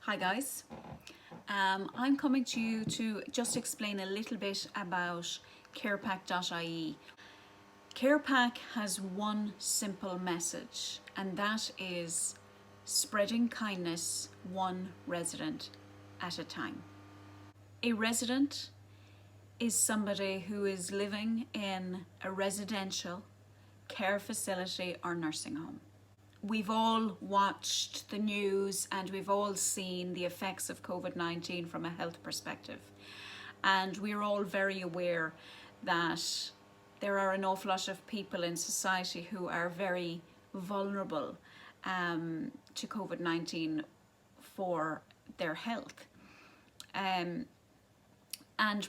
Hi guys, I'm coming to you to just explain a little bit about CarePack.ie. CarePack has one simple message, and that is spreading kindness one resident at a time. A resident is somebody who is living in a residential care facility or nursing home. We've all watched the news and we've all seen the effects of COVID-19 from a health perspective. And we're all very aware that there are an awful lot of people in society who are very vulnerable to COVID-19 for their health. And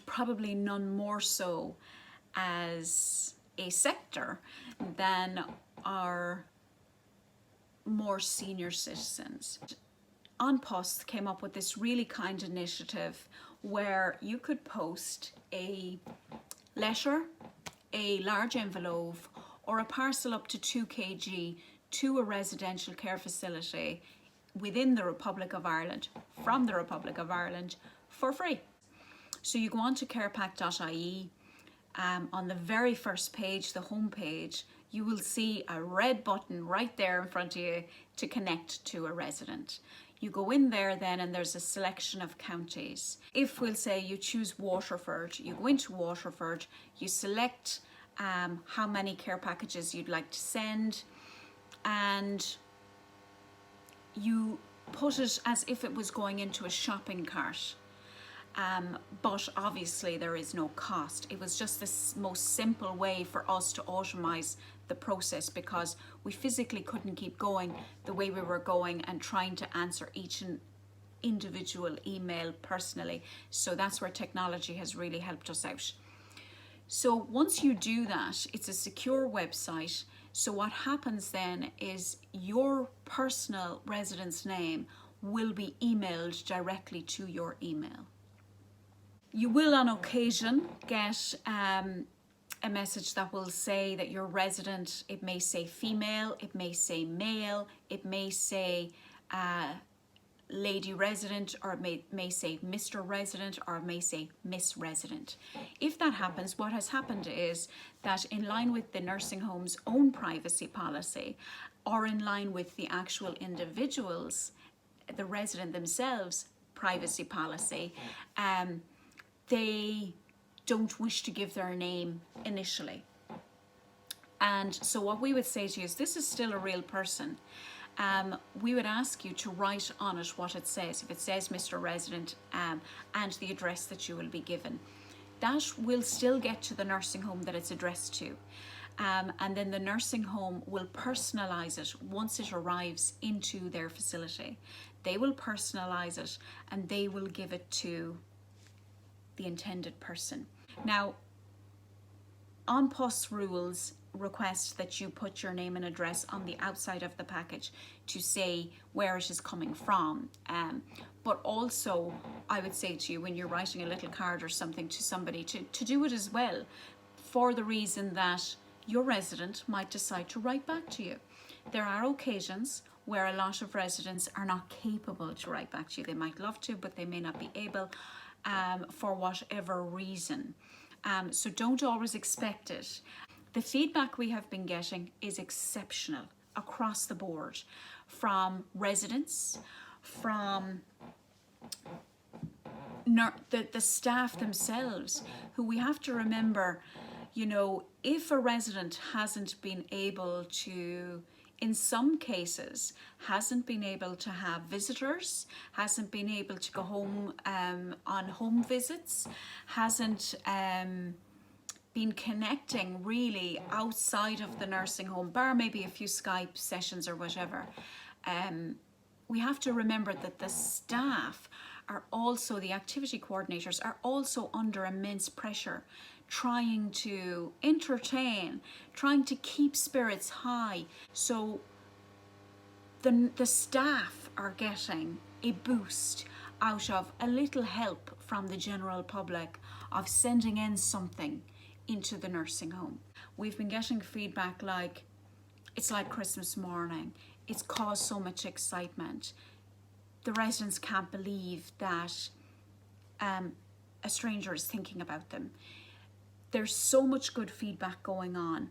probably none more so as a sector than our more senior citizens. An Post came up with this really kind initiative where you could post a letter, a large envelope, or a parcel up to 2 kg to a residential care facility within the Republic of Ireland, from the Republic of Ireland, for free. So you go on to CarePack.ie. On the very first page, the home page, you will see a red button right there in front of you to connect to a resident. You go in there then and there's a selection of counties. If we'll say you choose Waterford, you go into Waterford, you select how many care packages you'd like to send, and you put it as if it was going into a shopping cart. But obviously there is no cost. It was just the most simple way for us to automize the process, because we physically couldn't keep going the way we were going and trying to answer each individual email personally. So that's where technology has really helped us out. So once you do that, it's a secure website. So what happens then is your personal residence name will be emailed directly to your email. You will on occasion get a message that will say that your resident, it may say female, it may say male, it may say lady resident, or it may say Mr. Resident, or it may say Miss Resident. If that happens, what has happened is that in line with the nursing home's own privacy policy, or in line with the actual individuals, the resident themselves, privacy policy, they don't wish to give their name initially. And so what we would say to you is, this is still a real person. We would ask you to write on it what it says. If it says Mr. Resident and the address that you will be given, that will still get to the nursing home that it's addressed to. And then the nursing home will personalise it once it arrives into their facility. They will personalise it and they will give it to the intended person. Now, An Post rules request that you put your name and address on the outside of the package to say where it is coming from. But also, I would say to you, when you're writing a little card or something to somebody, to do it as well, for the reason that your resident might decide to write back to you. There are occasions where a lot of residents are not capable to write back to you. They might love to, but they may not be able for whatever reason. So don't always expect it. The feedback we have been getting is exceptional across the board, from residents, from the staff themselves, who we have to remember, you know, if a resident hasn't been able to, in some cases, hasn't been able to have visitors, hasn't been able to go home on home visits, hasn't been connecting really outside of the nursing home, bar maybe a few Skype sessions or whatever, we have to remember that the staff are also, the activity coordinators are also under immense pressure, trying to entertain, trying to keep spirits high. So the staff are getting a boost out of a little help from the general public of sending in something into the nursing home. We've been getting feedback like, it's like Christmas morning, it's caused so much excitement. the residents can't believe that a stranger is thinking about them. There's so much good feedback going on.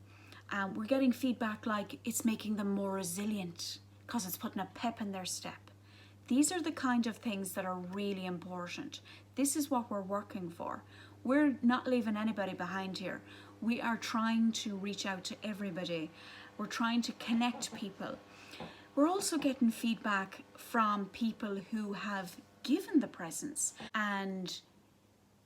We're getting feedback like it's making them more resilient because it's putting a pep in their step. These are the kind of things that are really important. This is what we're working for. We're not leaving anybody behind here. We are trying to reach out to everybody. We're trying to connect people. We're also getting feedback from people who have given the presents, and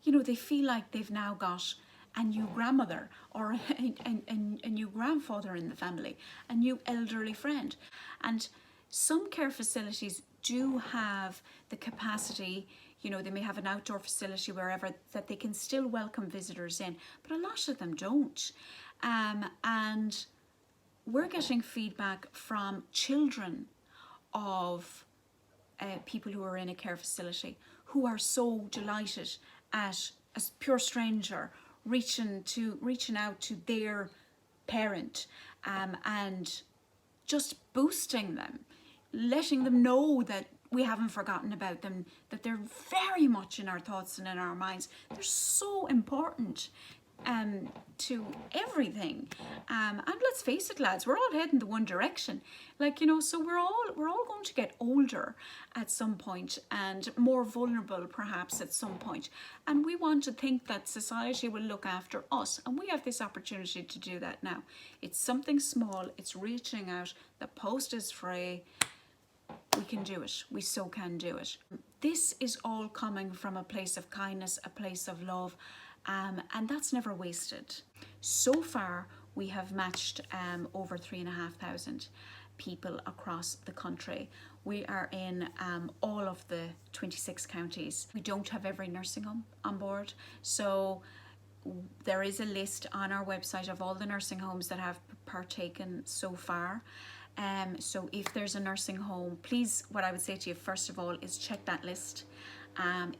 you know, they feel like they've now got a new grandmother or a new grandfather in the family, a new elderly friend. And some care facilities do have the capacity, you know, they may have an outdoor facility wherever that they can still welcome visitors in, but a lot of them don't. And we're getting feedback from children of people who are in a care facility who are so delighted at a pure stranger reaching out to their parent, and just boosting them, letting them know that we haven't forgotten about them, that they're very much in our thoughts and in our minds. They're so important to everything. And let's face it, lads, we're all heading the one direction. Like, you know, so we're all going to get older at some point and more vulnerable perhaps at some point. And we want to think that society will look after us. And we have this opportunity to do that now. It's something small, it's reaching out, the post is free. We can do it. We so can do it. This is all coming from a place of kindness, a place of love, and that's never wasted. So far, we have matched over 3,500 people across the country. We are in all of the 26 counties. We don't have every nursing home on board, so there is a list on our website of all the nursing homes that have partaken so far. So if there's a nursing home, please, what I would say to you first of all is check that list.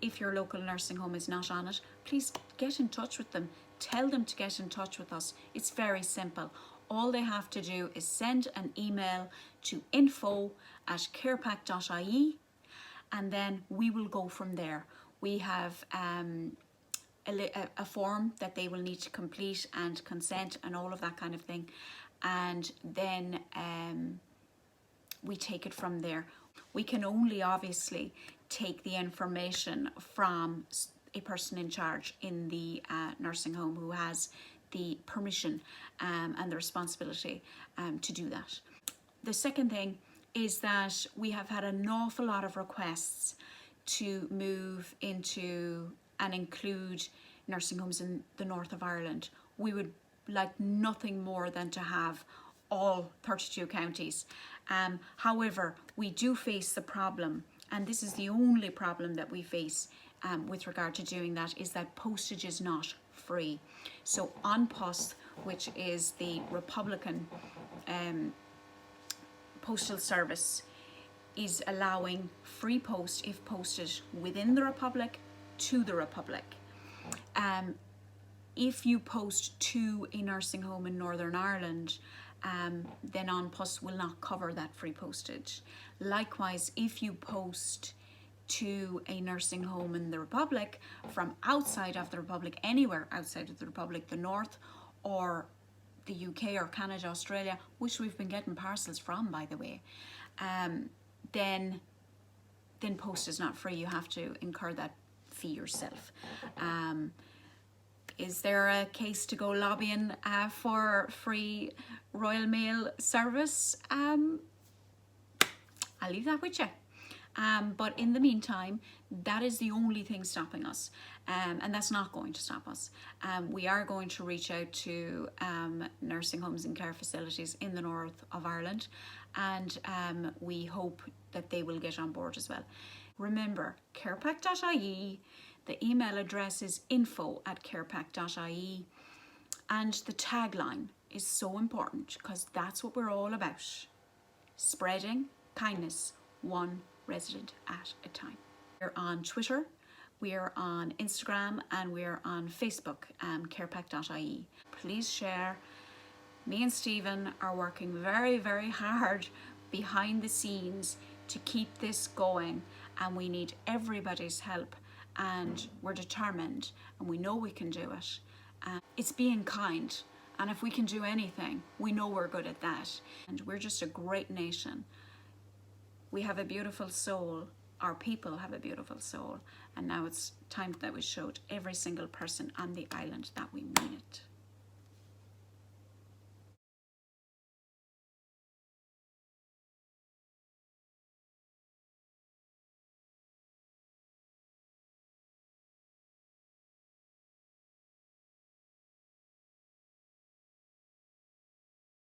If your local nursing home is not on it, please get in touch with them. Tell them to get in touch with us. It's very simple. All they have to do is send an email to info@CarePack.ie, and then we will go from there. We have a form that they will need to complete and consent and all of that kind of thing. And then we take it from there. We can only obviously take the information from a person in charge in the nursing home who has the permission and the responsibility to do that. The second thing is that we have had an awful lot of requests to move into and include nursing homes in the north of Ireland. We would like nothing more than to have all 32 counties. However, we do face the problem, and this is the only problem that we face with regard to doing that, is that postage is not free. So An Post, which is the Republican postal service, is allowing free post if posted within the Republic to the Republic. If you post to a nursing home in Northern Ireland, then An Post will not cover that free postage. Likewise, if you post to a nursing home in the Republic from outside of the Republic, anywhere outside of the Republic, the North or the UK or Canada, Australia, which we've been getting parcels from, by the way, then post is not free. You have to incur that fee yourself. Is there a case to go lobbying for free Royal Mail service? I'll leave that with you. But in the meantime, that is the only thing stopping us, and that's not going to stop us. We are going to reach out to nursing homes and care facilities in the north of Ireland, and we hope that they will get on board as well. Remember, CarePack.ie, the email address is info@CarePack.ie, and the tagline is so important because that's what we're all about: spreading kindness, one resident at a time. We're on Twitter, we're on Instagram, and we're on Facebook, CarePack.ie. Please share. Me and Stephen are working very, very hard behind the scenes to keep this going, and we need everybody's help, and we're determined and we know we can do it. It's being kind, and if we can do anything, we know we're good at that. And we're just a great nation. We have a beautiful soul. Our people have a beautiful soul. And now it's time that we showed every single person on the island that we mean it.